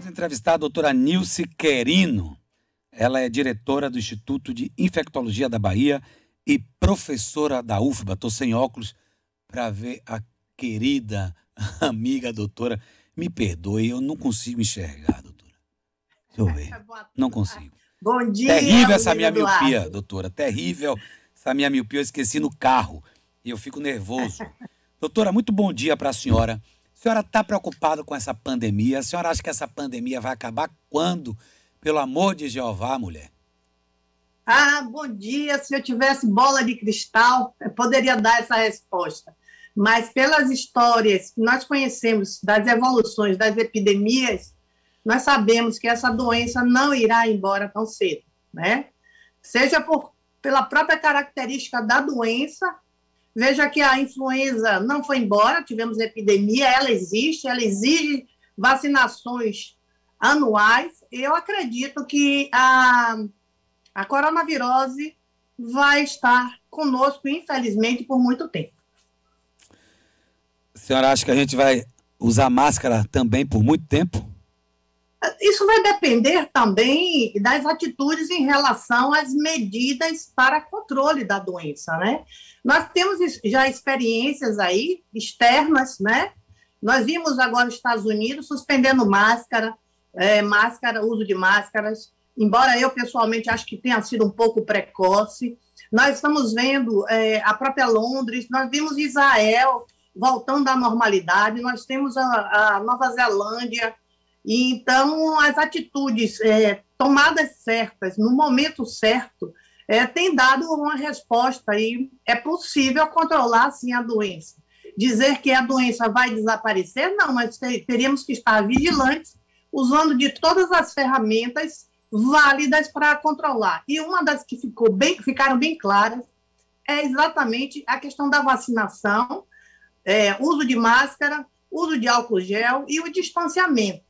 Vamos entrevistar a doutora Nilce Querino. Ela é diretora do Instituto de Infectologia da Bahia e professora da UFBA. Estou sem óculos para ver a querida amiga doutora. Me perdoe, eu não consigo enxergar, doutora. Deixa eu ver. Não consigo. Bom dia, terrível essa minha Eduardo. miopia, doutora. Terrível essa minha miopia. Eu esqueci no carro e eu fico nervoso. Doutora, muito bom dia para a senhora. A senhora está preocupada com essa pandemia? A senhora acha que essa pandemia vai acabar quando? Pelo amor de Jeová, mulher. Bom dia. Se eu tivesse bola de cristal, eu poderia dar essa resposta. Mas pelas histórias que nós conhecemos das evoluções das epidemias, nós sabemos que essa doença não irá embora tão cedo, né? Seja pela própria característica da doença. Veja que a influenza não foi embora, tivemos epidemia, ela exige vacinações anuais. Eu acredito que a coronavirose vai estar conosco, infelizmente, por muito tempo. A senhora acha que a gente vai usar máscara também por muito tempo? Isso vai depender também das atitudes em relação às medidas para controle da doença, né? Nós temos já experiências aí externas, né? Nós vimos agora os Estados Unidos suspendendo máscara, uso de máscaras, embora eu pessoalmente acho que tenha sido um pouco precoce. Nós estamos vendo a própria Londres, nós vimos Israel voltando à normalidade, nós temos a Nova Zelândia. E, então, as atitudes tomadas certas, no momento certo, têm dado uma resposta e é possível controlar, sim, a doença. Dizer que a doença vai desaparecer, não, mas teríamos que estar vigilantes, usando de todas as ferramentas válidas para controlar. E uma das que ficaram bem claras é exatamente a questão da vacinação, uso de máscara, uso de álcool gel e o distanciamento.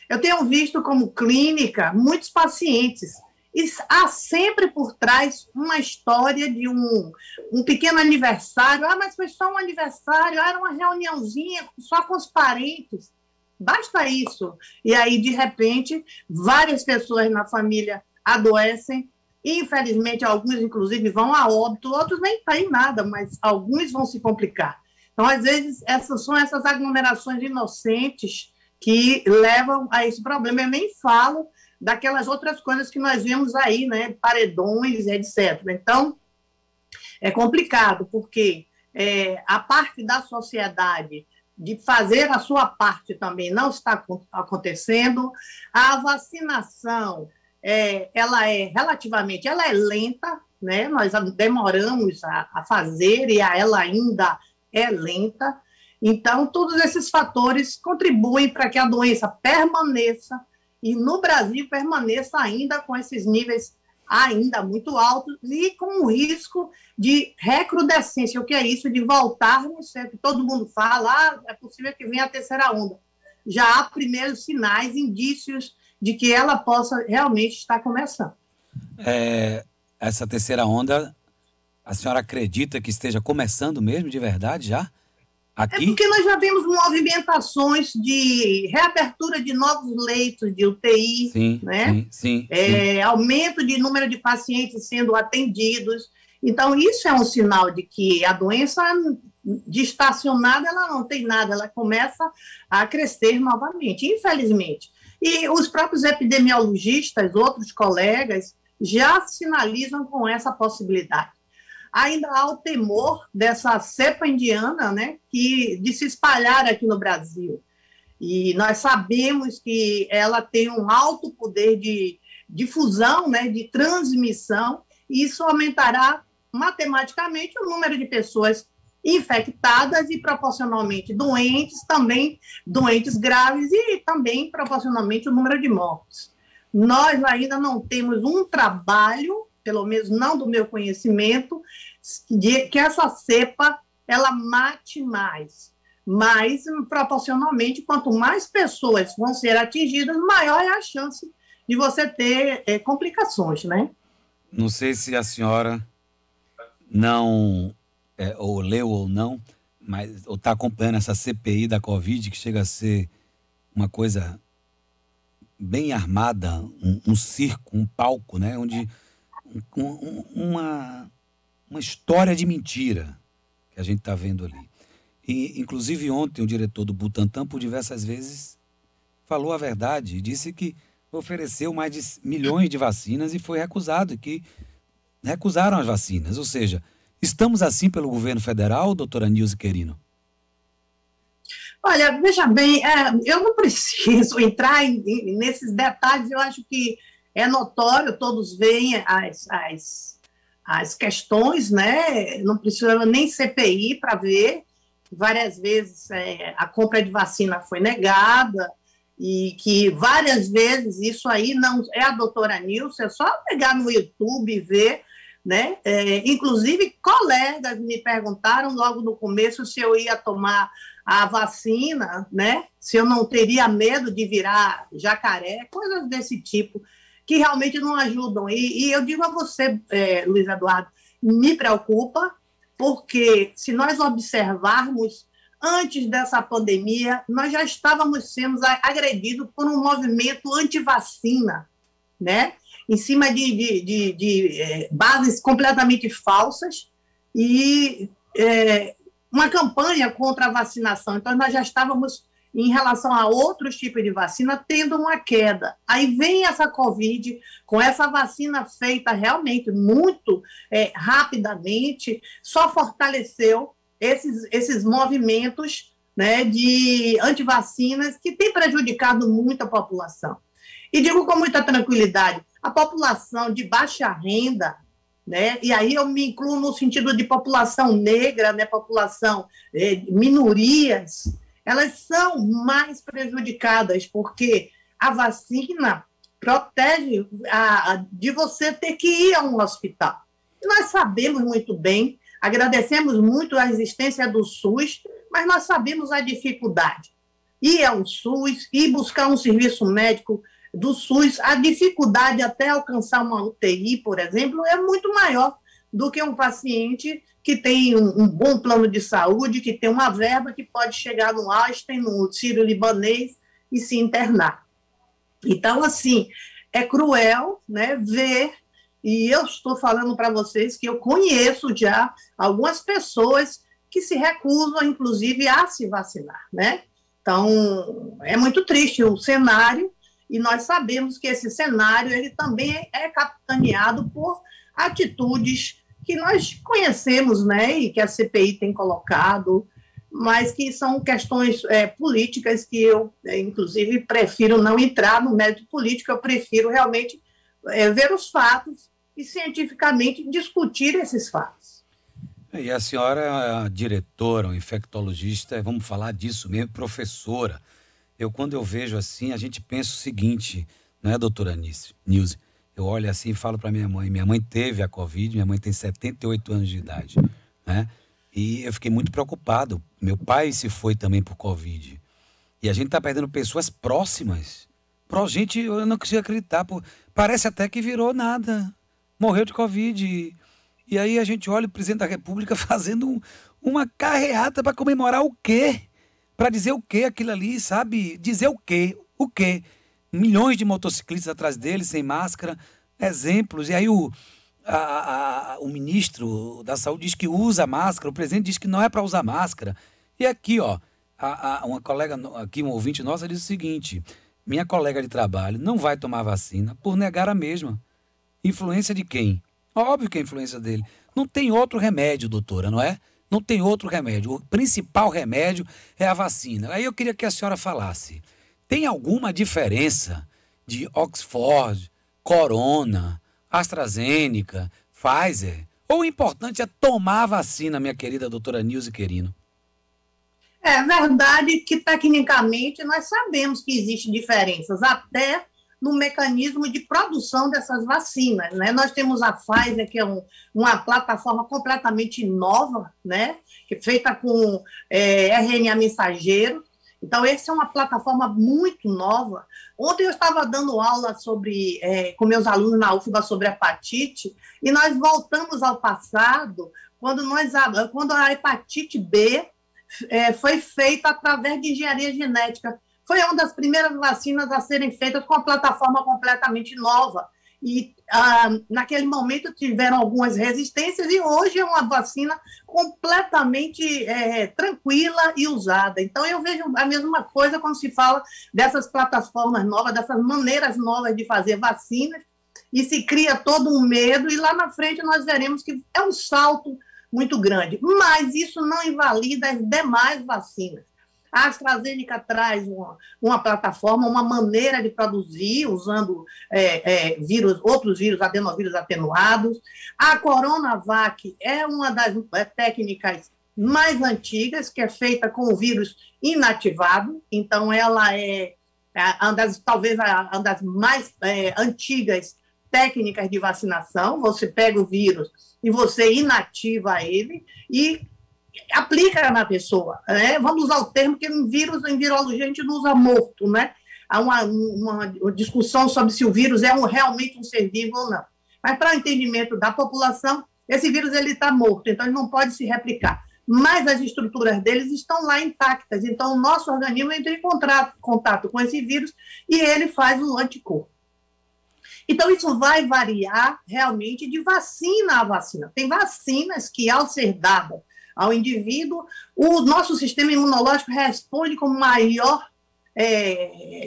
Eu tenho visto como clínica muitos pacientes e há sempre por trás uma história de um pequeno aniversário. Mas foi só um aniversário, era uma reuniãozinha só com os parentes. Basta isso. E aí, de repente, várias pessoas na família adoecem. Infelizmente, alguns, inclusive, vão a óbito, outros nem têm nada, mas alguns vão se complicar. Então, às vezes, são essas aglomerações inocentes que levam a esse problema. Eu nem falo daquelas outras coisas que nós vemos aí, né, paredões, etc. Então, é complicado, porque a parte da sociedade de fazer a sua parte também não está acontecendo. A vacinação, ela é lenta, né? Nós demoramos a fazer e ela ainda é lenta. Então, todos esses fatores contribuem para que a doença permaneça e no Brasil permaneça ainda com esses níveis ainda muito altos e com o risco de recrudescência. O que é isso? De voltarmos, sempre todo mundo fala, é possível que venha a terceira onda. Já há primeiros sinais, indícios de que ela possa realmente estar começando. Essa terceira onda, a senhora acredita que esteja começando mesmo, de verdade, já? Aqui? É porque nós já vimos movimentações de reabertura de novos leitos de UTI, sim, né? Sim. Aumento de número de pacientes sendo atendidos. Então, isso é um sinal de que a doença, de estacionada, ela não tem nada, ela começa a crescer novamente, infelizmente. E os próprios epidemiologistas, outros colegas, já sinalizam com essa possibilidade. Ainda há o temor dessa cepa indiana, né, de se espalhar aqui no Brasil. E nós sabemos que ela tem um alto poder de difusão, né, de transmissão, e isso aumentará matematicamente o número de pessoas infectadas e proporcionalmente doentes, também doentes graves e também proporcionalmente o número de mortes. Nós ainda não temos um trabalho, pelo menos não do meu conhecimento, de que essa cepa ela mate mais. Mas, proporcionalmente, quanto mais pessoas vão ser atingidas, maior é a chance de você ter complicações, né? Não sei se a senhora não, ou leu ou não, mas ou está acompanhando essa CPI da Covid, que chega a ser uma coisa bem armada, um circo, um palco, né? Onde uma história de mentira que a gente está vendo ali. E, inclusive, ontem, o diretor do Butantan, por diversas vezes, falou a verdade e disse que ofereceu mais de milhões de vacinas e foi recusado, que recusaram as vacinas. Ou seja, estamos assim pelo governo federal, doutora Nilce Querino? Olha, veja bem, eu não preciso entrar nesses detalhes, eu acho que é notório, todos veem as questões, né? Não precisa nem CPI para ver. Várias vezes a compra de vacina foi negada, e que várias vezes isso aí não é a doutora Nilce, é só pegar no YouTube e ver, né? Inclusive, colegas me perguntaram logo no começo se eu ia tomar a vacina, né? Se eu não teria medo de virar jacaré, coisas desse tipo, que realmente não ajudam. E eu digo a você, Luiz Eduardo, me preocupa, porque se nós observarmos, antes dessa pandemia, nós já estávamos sendo agredidos por um movimento anti-vacina, né? Em cima de bases completamente falsas e uma campanha contra a vacinação. Então, nós já estávamos, em relação a outros tipos de vacina, tendo uma queda. Aí vem essa Covid, com essa vacina feita realmente muito rapidamente, só fortaleceu esses movimentos, né, de antivacinas que têm prejudicado muito a população. E digo com muita tranquilidade, a população de baixa renda, né, e aí eu me incluo no sentido de população negra, né, população minorias, elas são mais prejudicadas, porque a vacina protege de você ter que ir a um hospital. E nós sabemos muito bem, agradecemos muito a existência do SUS, mas nós sabemos a dificuldade. Ir ao SUS, ir buscar um serviço médico do SUS, a dificuldade até alcançar uma UTI, por exemplo, é muito maior do que um paciente que tem um bom plano de saúde, que tem uma verba que pode chegar no Einstein, no Sírio-Libanês e se internar. Então, assim, é cruel, né, ver, e eu estou falando para vocês que eu conheço já algumas pessoas que se recusam, inclusive, a se vacinar, né? Então, é muito triste o cenário, e nós sabemos que esse cenário ele também é capitaneado por atitudes que nós conhecemos, né, e que a CPI tem colocado, mas que são questões políticas que eu, inclusive, prefiro não entrar no mérito político, eu prefiro realmente ver os fatos e cientificamente discutir esses fatos. E a senhora é a diretora, um infectologista, vamos falar disso mesmo, professora. Quando eu vejo assim, a gente pensa o seguinte, não é, doutora Nilce? Eu olho assim e falo para minha mãe teve a Covid, minha mãe tem 78 anos de idade, né? E eu fiquei muito preocupado. Meu pai se foi também por Covid. E a gente está perdendo pessoas próximas. Gente, eu não consigo acreditar. Parece até que virou nada. Morreu de Covid. E aí a gente olha o presidente da República fazendo uma carreata para comemorar o quê? Para dizer o quê aquilo ali, sabe? Dizer o quê? O quê? Milhões de motociclistas atrás dele, sem máscara, exemplos. E aí o ministro da Saúde diz que usa máscara, o presidente diz que não é para usar máscara. E aqui, ó, uma colega, aqui um ouvinte nossa, diz o seguinte: minha colega de trabalho não vai tomar vacina por negar a mesma. Influência de quem? Óbvio que é influência dele. Não tem outro remédio, doutora, não é? Não tem outro remédio. O principal remédio é a vacina. Aí eu queria que a senhora falasse. Tem alguma diferença de Oxford, Corona, AstraZeneca, Pfizer? Ou o importante é tomar a vacina, minha querida doutora Nilce Querino? É verdade que, tecnicamente, nós sabemos que existem diferenças, até no mecanismo de produção dessas vacinas, né? Nós temos a Pfizer, que é uma plataforma completamente nova, né? Que é feita com RNA mensageiro. Então, essa é uma plataforma muito nova. Ontem eu estava dando aula com meus alunos na UFBA sobre hepatite, e nós voltamos ao passado, quando a hepatite B foi feita através de engenharia genética, foi uma das primeiras vacinas a serem feitas com uma plataforma completamente nova. E naquele momento tiveram algumas resistências e hoje é uma vacina completamente tranquila e usada. Então, eu vejo a mesma coisa quando se fala dessas plataformas novas, dessas maneiras novas de fazer vacinas, e se cria todo um medo, e lá na frente nós veremos que é um salto muito grande. Mas isso não invalida as demais vacinas. A AstraZeneca traz uma plataforma, uma maneira de produzir, usando outros vírus, adenovírus atenuados. A Coronavac é uma das técnicas mais antigas, que é feita com o vírus inativado. Então, ela é talvez uma das mais antigas técnicas de vacinação. Você pega o vírus e você inativa ele e aplica na pessoa, né? Vamos usar o termo que em virologia a gente não usa morto, né? Há uma discussão sobre se o vírus é realmente um ser vivo ou não. Mas para o entendimento da população, esse vírus está morto, então ele não pode se replicar. Mas as estruturas deles estão lá intactas, então o nosso organismo entra em contato com esse vírus e ele faz um anticorpo. Então, isso vai variar realmente de vacina a vacina. Tem vacinas que, ao ser dada ao indivíduo, o nosso sistema imunológico responde com maior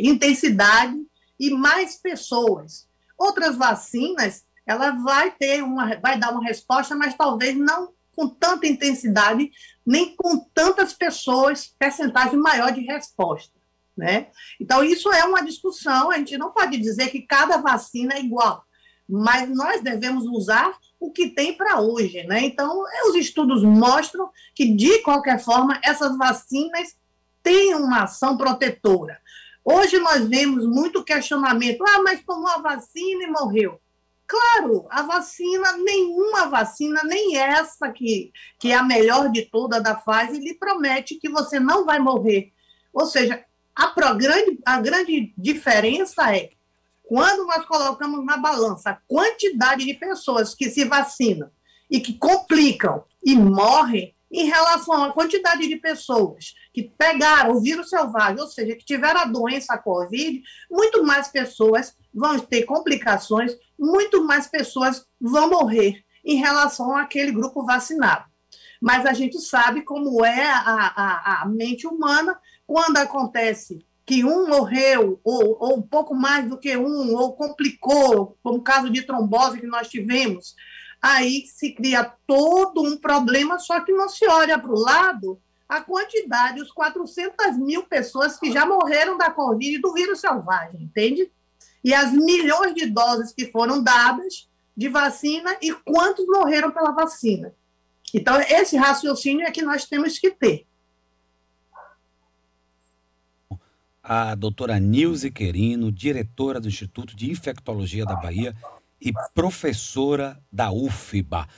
intensidade e mais pessoas. Outras vacinas, ela vai dar uma resposta, mas talvez não com tanta intensidade, nem com tantas pessoas, percentagem maior de resposta, né? Então, isso é uma discussão, a gente não pode dizer que cada vacina é igual, mas nós devemos usar o que tem para hoje, né? Então, os estudos mostram que, de qualquer forma, essas vacinas têm uma ação protetora. Hoje nós vemos muito questionamento, mas tomou a vacina e morreu. Claro, nenhuma vacina, nem essa que é a melhor de toda da Pfizer, lhe promete que você não vai morrer. Ou seja, a grande diferença é quando nós colocamos na balança a quantidade de pessoas que se vacinam e que complicam e morrem em relação à quantidade de pessoas que pegaram o vírus selvagem, ou seja, que tiveram a doença, a Covid, muito mais pessoas vão ter complicações, muito mais pessoas vão morrer em relação àquele grupo vacinado. Mas a gente sabe como é a mente humana quando acontece que um morreu, ou um pouco mais do que ou complicou, como o caso de trombose que nós tivemos, aí se cria todo um problema, só que não se olha para o lado a quantidade, os 400 mil pessoas que já morreram da Covid e do vírus selvagem, entende? E as milhões de doses que foram dadas de vacina e quantos morreram pela vacina. Então, esse raciocínio é que nós temos que ter. A doutora Nilce Querino, diretora do Instituto de Infectologia da Bahia e professora da UFBA.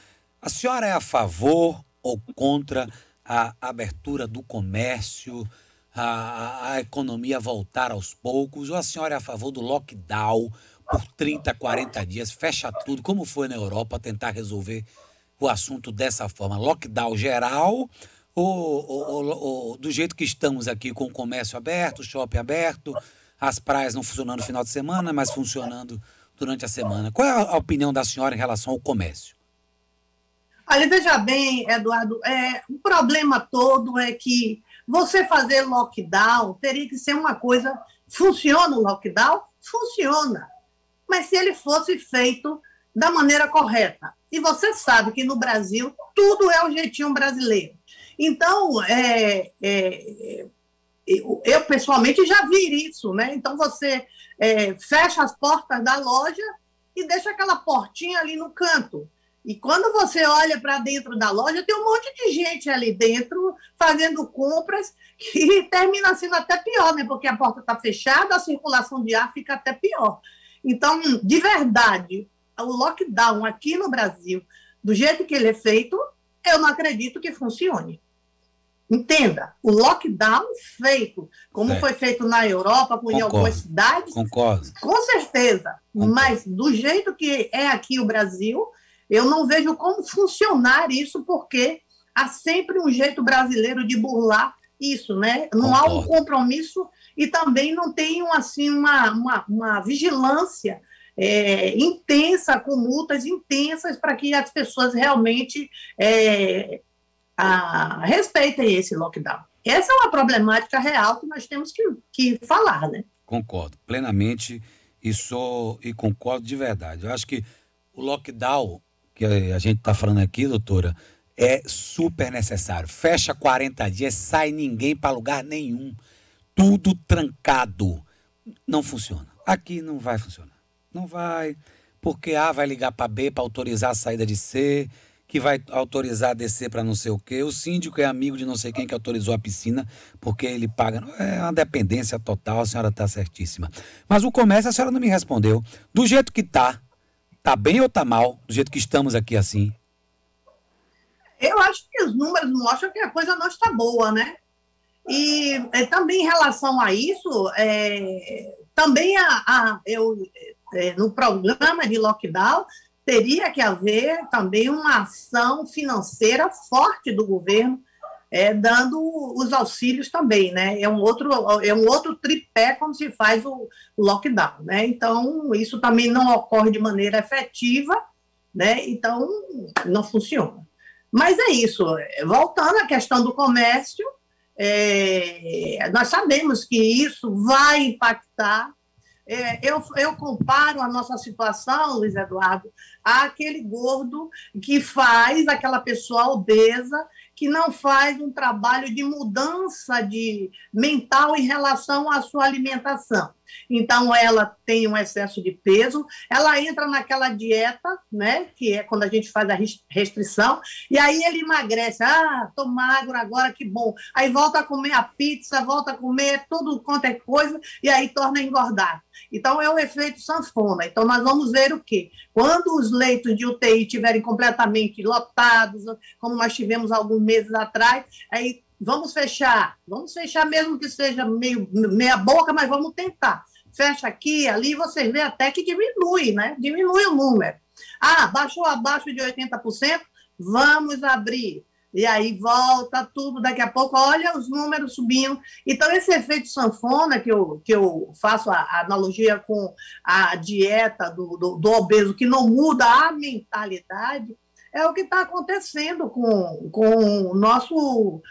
A senhora é a favor ou contra a abertura do comércio, a economia voltar aos poucos, ou a senhora é a favor do lockdown por 30, 40 dias, fecha tudo, como foi na Europa, tentar resolver o assunto dessa forma, lockdown geral, ou do jeito que estamos aqui, com o comércio aberto, o shopping aberto, as praias não funcionando no final de semana, mas funcionando durante a semana. Qual é a opinião da senhora em relação ao comércio? Olha, veja bem, Eduardo, o problema todo é que você fazer lockdown teria que ser uma coisa... Funciona o lockdown? Funciona. Mas se ele fosse feito da maneira correta. E você sabe que no Brasil tudo é o jeitinho brasileiro. Então, eu pessoalmente já vi isso, né? Então você fecha as portas da loja e deixa aquela portinha ali no canto. E quando você olha para dentro da loja, tem um monte de gente ali dentro fazendo compras que termina sendo até pior, né? Porque a porta está fechada, a circulação de ar fica até pior. Então, de verdade, o lockdown aqui no Brasil, do jeito que ele é feito, eu não acredito que funcione. Entenda, o lockdown feito, como foi feito na Europa, em algumas cidades, concordo. Com certeza, Concordo. Mas do jeito que é aqui o Brasil, eu não vejo como funcionar isso, porque há sempre um jeito brasileiro de burlar isso, né? Não há um compromisso e também não tenham assim, uma vigilância intensa, com multas intensas, para que as pessoas realmente respeitem esse lockdown. Essa é uma problemática real que nós temos que falar, né? Concordo plenamente e concordo de verdade. Eu acho que o lockdown que a gente está falando aqui, doutora, é super necessário. Fecha 40 dias, sai ninguém para lugar nenhum. Tudo trancado. Não funciona. Aqui não vai funcionar. Não vai, porque A vai ligar para B para autorizar a saída de C, que vai autorizar a descer para não sei o quê. O síndico é amigo de não sei quem que autorizou a piscina, porque ele paga. É uma dependência total, a senhora está certíssima. Mas o comércio, a senhora não me respondeu. Do jeito que tá bem ou tá mal? Do jeito que estamos aqui assim? Eu acho que os números mostram que a coisa não está boa, né? E também em relação a isso, também no programa de lockdown teria que haver também uma ação financeira forte do governo, dando os auxílios também, né? É um outro tripé como se faz o lockdown, né? Então, isso também não ocorre de maneira efetiva, né? Então, não funciona. Mas é isso. Voltando à questão do comércio, nós sabemos que isso vai impactar. Eu comparo a nossa situação, Luiz Eduardo, àquele gordo que faz, aquela pessoa obesa, que não faz um trabalho de mudança mental em relação à sua alimentação. Então, ela tem um excesso de peso, ela entra naquela dieta, né, que é quando a gente faz a restrição, e aí ele emagrece. Tô magro agora, que bom. Aí volta a comer a pizza, volta a comer tudo quanto é coisa, e aí torna a engordar. Então, é o efeito sanfona. Então, nós vamos ver o quê? Quando os leitos de UTI estiverem completamente lotados, como nós tivemos alguns meses atrás, aí vamos fechar mesmo que seja meia boca, mas vamos tentar. Fecha aqui, ali, você vê até que diminui, né? Diminui o número. Baixou abaixo de 80%, vamos abrir. E aí volta tudo, daqui a pouco, olha os números subindo. Então, esse efeito sanfona, que eu faço a analogia com a dieta do obeso, que não muda a mentalidade, é o que está acontecendo com o nosso...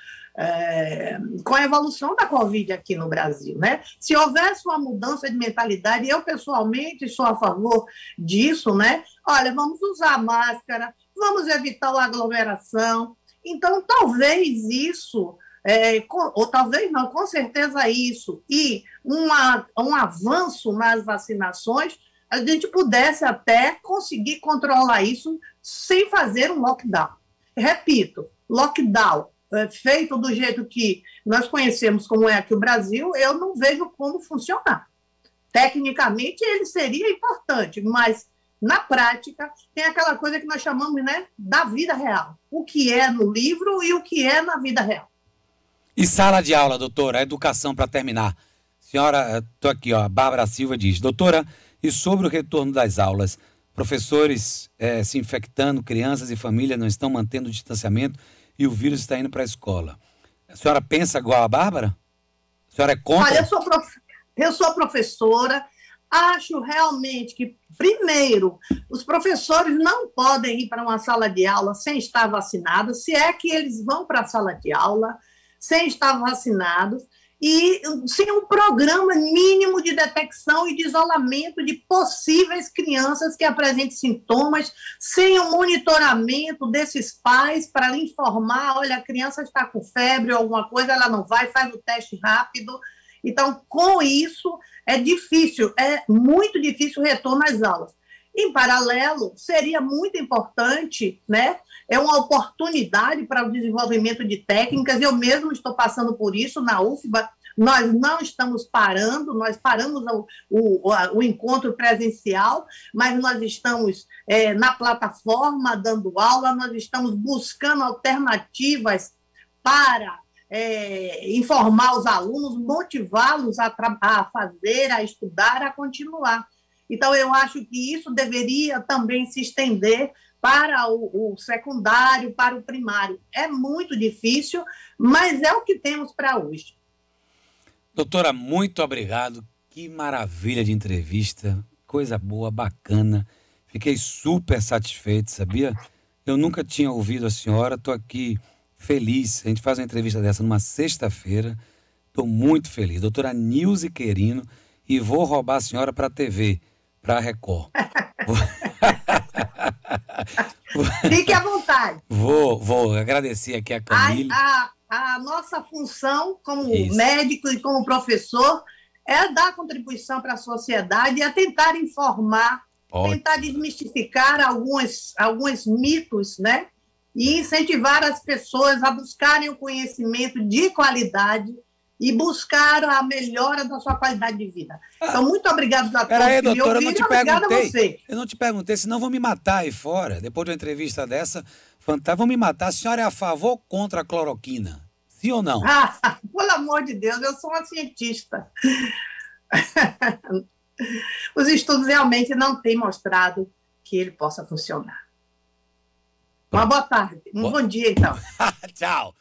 com a evolução da Covid aqui no Brasil, né? Se houvesse uma mudança de mentalidade, eu pessoalmente sou a favor disso, né? Olha, vamos usar máscara, vamos evitar a aglomeração. Então, talvez isso, ou talvez não, com certeza isso, e um avanço nas vacinações, a gente pudesse até conseguir controlar isso sem fazer um lockdown. Repito, lockdown feito do jeito que nós conhecemos como é aqui o Brasil, eu não vejo como funcionar. Tecnicamente, ele seria importante, mas na prática tem aquela coisa que nós chamamos, né, da vida real. O que é no livro e o que é na vida real. E sala de aula, doutora, a educação para terminar. Senhora, estou aqui, a Bárbara Silva diz, doutora, e sobre o retorno das aulas? Professores se infectando, crianças e famílias não estão mantendo o distanciamento e o vírus está indo para a escola. A senhora pensa igual a Bárbara? A senhora é contra? Olha, eu sou professora, acho realmente que, primeiro, os professores não podem ir para uma sala de aula sem estar vacinados, se é que eles vão para a sala de aula sem estar vacinados, e sem um programa mínimo de detecção e de isolamento de possíveis crianças que apresentem sintomas, sem o monitoramento desses pais para informar, olha, a criança está com febre ou alguma coisa, ela não vai, faz o teste rápido. Então, com isso, é muito difícil o retorno às aulas. Em paralelo, seria muito importante, né? É uma oportunidade para o desenvolvimento de técnicas. Eu mesmo estou passando por isso na UFBA. Nós não estamos parando, nós paramos o encontro presencial, mas nós estamos na plataforma dando aula, nós estamos buscando alternativas para informar os alunos, motivá-los a fazer, a estudar, a continuar. Então, eu acho que isso deveria também se estender para o secundário, para o primário. É muito difícil, mas é o que temos para hoje. Doutora, muito obrigado. Que maravilha de entrevista. Coisa boa, bacana. Fiquei super satisfeito, sabia? Eu nunca tinha ouvido a senhora, estou aqui feliz. A gente faz uma entrevista dessa numa sexta-feira. Estou muito feliz. Doutora Nilce Querino, e vou roubar a senhora para a TV, para a Record. Fique à vontade. Vou agradecer aqui a Camille. A nossa função como Isso. médico e como professor é dar contribuição para a sociedade e é tentar informar, tentar desmistificar alguns mitos, né? E incentivar as pessoas a buscarem o conhecimento de qualidade e buscar a melhora da sua qualidade de vida. Então, muito obrigado a todos. Peraí, doutora, eu não te perguntei, senão vão me matar aí fora. Depois de uma entrevista dessa, vão me matar. A senhora é a favor ou contra a cloroquina? Sim ou não? Pelo amor de Deus, eu sou uma cientista. Os estudos realmente não têm mostrado que ele possa funcionar. Uma boa tarde. Um bom dia, então. Tchau.